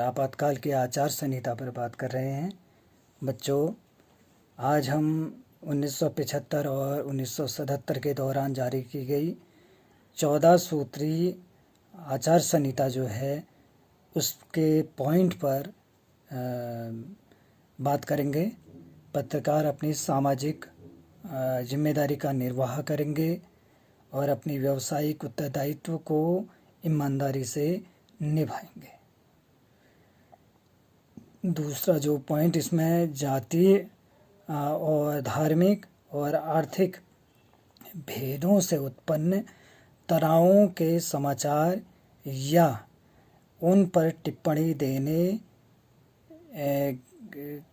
आपातकाल की आचार संहिता पर बात कर रहे हैं। बच्चों, आज हम 1975 और 1977 के दौरान जारी की गई 14 सूत्री आचार संहिता जो है उसके पॉइंट पर बात करेंगे। पत्रकार अपनी सामाजिक जिम्मेदारी का निर्वाह करेंगे और अपनी व्यावसायिक उत्तरदायित्व को ईमानदारी से निभाएंगे। दूसरा जो पॉइंट इसमें जातीय और धार्मिक और आर्थिक भेदों से उत्पन्न तनावों के समाचार या उन पर टिप्पणी देने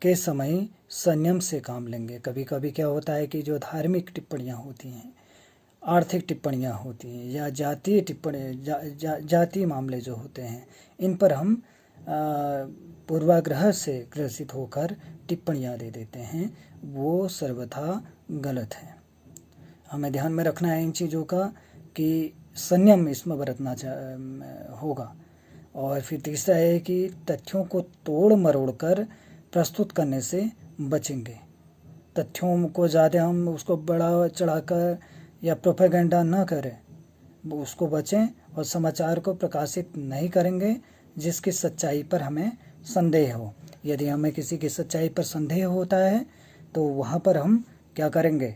के समय संयम से काम लेंगे। कभी कभी क्या होता है कि जो धार्मिक टिप्पणियाँ होती हैं, आर्थिक टिप्पणियाँ होती हैं या जातीय टिप्पणी जातीय मामले जो होते हैं, इन पर हम पूर्वाग्रह से ग्रसित होकर टिप्पणियाँ दे देते हैं, वो सर्वथा गलत है। हमें ध्यान में रखना है इन चीज़ों का कि संयम इसमें बरतना होगा। और फिर तीसरा है कि तथ्यों को तोड़ मरोड़ कर प्रस्तुत करने से बचेंगे। तथ्यों को ज़्यादा हम उसको बढ़ा चढ़ाकर या प्रोपेगेंडा न करें, उसको बचें और समाचार को प्रकाशित नहीं करेंगे जिसकी सच्चाई पर हमें संदेह हो। यदि हमें किसी की सच्चाई पर संदेह होता है तो वहाँ पर हम क्या करेंगे,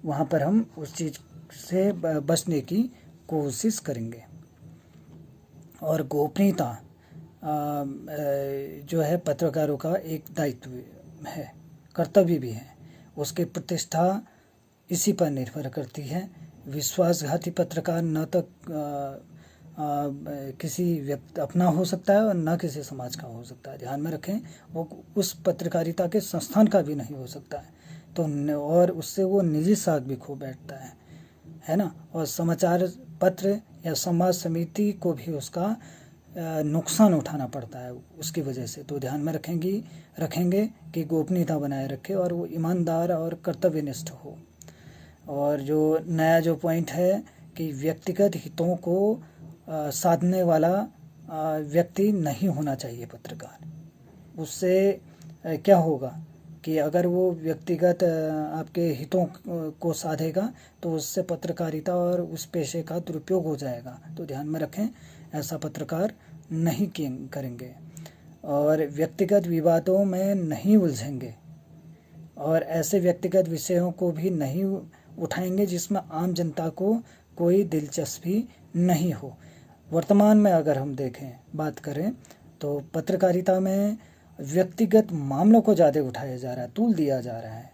वहाँ पर हम उस चीज़ से बचने की कोशिश करेंगे। और गोपनीयता जो है पत्रकारों का एक दायित्व है, कर्तव्य भी है। उसकी प्रतिष्ठा इसी पर निर्भर करती है। विश्वासघाती पत्रकार न तो किसी व्यक्ति अपना हो सकता है और न किसी समाज का हो सकता है। ध्यान में रखें, वो उस पत्रकारिता के संस्थान का भी नहीं हो सकता है, तो और उससे वो निजी साख भी खो बैठता है ना। और समाचार पत्र या समाज समिति को भी उसका नुकसान उठाना पड़ता है उसकी वजह से। तो ध्यान में रखेंगे कि गोपनीयता बनाए रखे और वो ईमानदार और कर्तव्यनिष्ठ हो। और जो नया जो पॉइंट है कि व्यक्तिगत हितों को साधने वाला व्यक्ति नहीं होना चाहिए पत्रकार। उससे क्या होगा कि अगर वो व्यक्तिगत आपके हितों को साधेगा तो उससे पत्रकारिता और उस पेशे का दुरुपयोग हो जाएगा। तो ध्यान में रखें, ऐसा पत्रकार नहीं करेंगे। और व्यक्तिगत विवादों में नहीं उलझेंगे और ऐसे व्यक्तिगत विषयों को भी नहीं उठाएंगे जिसमें आम जनता को कोई दिलचस्पी नहीं हो। वर्तमान में अगर हम बात करें तो पत्रकारिता में व्यक्तिगत मामलों को ज़्यादा उठाया जा रहा है, तूल दिया जा रहा है।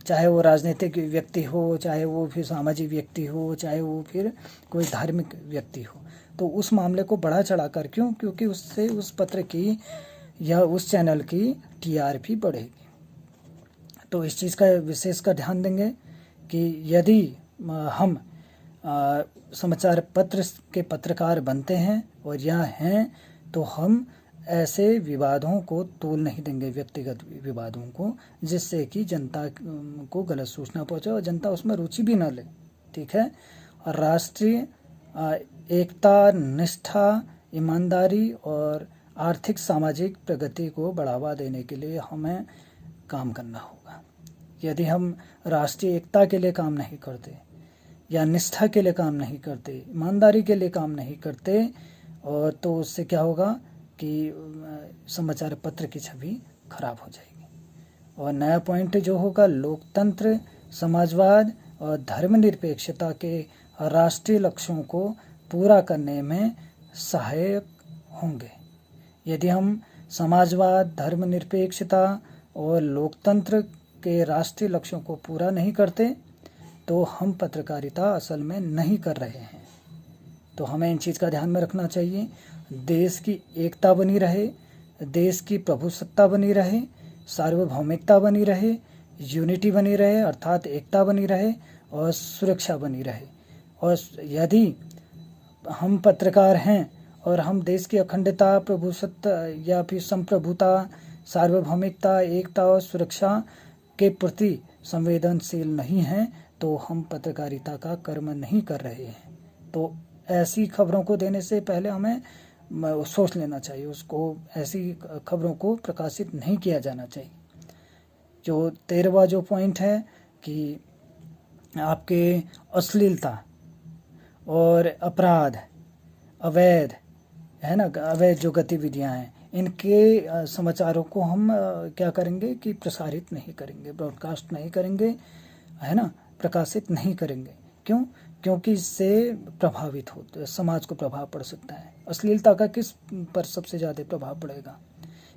चाहे वो राजनीतिक व्यक्ति हो, चाहे वो फिर सामाजिक व्यक्ति हो, चाहे वो फिर कोई धार्मिक व्यक्ति हो, तो उस मामले को बढ़ा चढ़ा कर क्योंकि उससे उस पत्र की या उस चैनल की टीआरपी बढ़ेगी। तो इस चीज़ का विशेष का ध्यान देंगे कि यदि हम समाचार पत्र के पत्रकार बनते हैं और या हैं, तो हम ऐसे विवादों को तूल नहीं देंगे, व्यक्तिगत विवादों को, जिससे कि जनता को गलत सूचना पहुंचे और जनता उसमें रुचि भी न ले। ठीक है। और राष्ट्रीय एकता, निष्ठा, ईमानदारी और आर्थिक सामाजिक प्रगति को बढ़ावा देने के लिए हमें काम करना होगा। यदि हम राष्ट्रीय एकता के लिए काम नहीं करते या निष्ठा के लिए काम नहीं करते, ईमानदारी के लिए काम नहीं करते, और तो उससे क्या होगा कि समाचार पत्र की छवि खराब हो जाएगी। और नया पॉइंट जो होगा, लोकतंत्र, समाजवाद और धर्मनिरपेक्षता के राष्ट्रीय लक्ष्यों को पूरा करने में सहायक होंगे। यदि हम समाजवाद, धर्मनिरपेक्षता और लोकतंत्र के राष्ट्रीय लक्ष्यों को पूरा नहीं करते तो हम पत्रकारिता असल में नहीं कर रहे हैं। तो हमें इन चीज़ का ध्यान में रखना चाहिए। देश की एकता बनी रहे, देश की प्रभुसत्ता बनी रहे, सार्वभौमिकता बनी रहे, यूनिटी बनी रहे अर्थात एकता बनी रहे और सुरक्षा बनी रहे। और यदि हम पत्रकार हैं और हम देश की अखंडता, प्रभुसत्ता या फिर संप्रभुता, सार्वभौमिकता, एकता और सुरक्षा के प्रति संवेदनशील नहीं हैं, तो हम पत्रकारिता का कर्म नहीं कर रहे हैं। तो ऐसी खबरों को देने से पहले हमें सोच लेना चाहिए, उसको ऐसी खबरों को प्रकाशित नहीं किया जाना चाहिए। जो 13वां जो पॉइंट है कि आपके अश्लीलता और अपराध, अवैध है ना, अवैध जो गतिविधियां हैं, इनके समाचारों को हम क्या करेंगे कि प्रसारित नहीं करेंगे, ब्रॉडकास्ट नहीं करेंगे, है ना, प्रकाशित नहीं करेंगे। क्यों? क्योंकि इससे प्रभावित हो, समाज को प्रभाव पड़ सकता है। अश्लीलता का किस पर सबसे ज़्यादा प्रभाव पड़ेगा?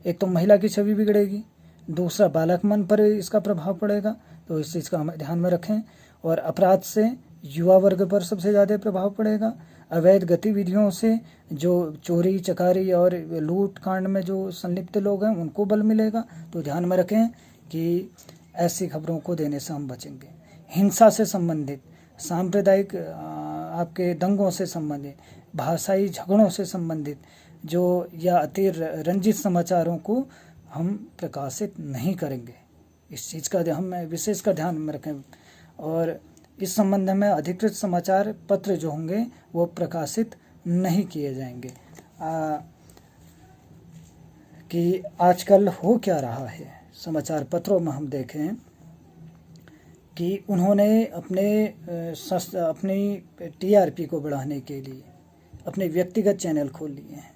एक तो महिला की छवि बिगड़ेगी, दूसरा बालक मन पर इसका प्रभाव पड़ेगा, तो इस चीज़ का हम ध्यान में रखें। और अपराध से युवा वर्ग पर सबसे ज़्यादा प्रभाव पड़ेगा। अवैध गतिविधियों से जो चोरी चकारी और लूट कांड में जो संलिप्त लोग हैं उनको बल मिलेगा। तो ध्यान में रखें कि ऐसी खबरों को देने से हम बचेंगे। हिंसा से संबंधित, सांप्रदायिक आपके दंगों से संबंधित, भाषाई झगड़ों से संबंधित जो या अति रंजित समाचारों को हम प्रकाशित नहीं करेंगे। इस चीज़ का हम विशेषकर ध्यान में रखें। और इस संबंध में अधिकृत समाचार पत्र जो होंगे वो प्रकाशित नहीं किए जाएंगे। कि आजकल हो क्या रहा है समाचार पत्रों में, हम देखें कि उन्होंने अपनी टीआरपी को बढ़ाने के लिए अपने व्यक्तिगत चैनल खोल लिए हैं।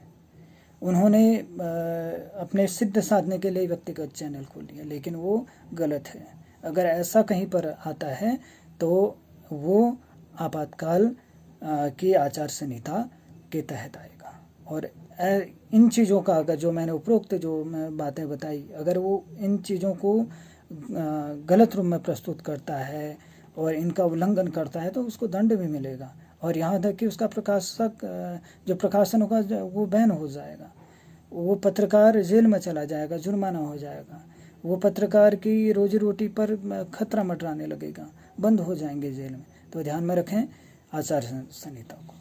उन्होंने अपने सिद्ध साधने के लिए व्यक्तिगत चैनल खोल लिए, लेकिन वो गलत है। अगर ऐसा कहीं पर आता है तो वो आपातकाल की आचार संहिता के तहत आएगा। और इन चीज़ों का अगर जो मैंने उपरोक्त जो मैं बातें बताई, अगर वो इन चीज़ों को गलत रूप में प्रस्तुत करता है और इनका उल्लंघन करता है तो उसको दंड भी मिलेगा। और यहाँ तक कि उसका जो प्रकाशन होगा वो बैन हो जाएगा, वो पत्रकार जेल में चला जाएगा, जुर्माना हो जाएगा, वो पत्रकार की रोजी रोटी पर खतरा मंडराने लगेगा, बंद हो जाएंगे जेल में। तो ध्यान में रखें आचार संहिता को।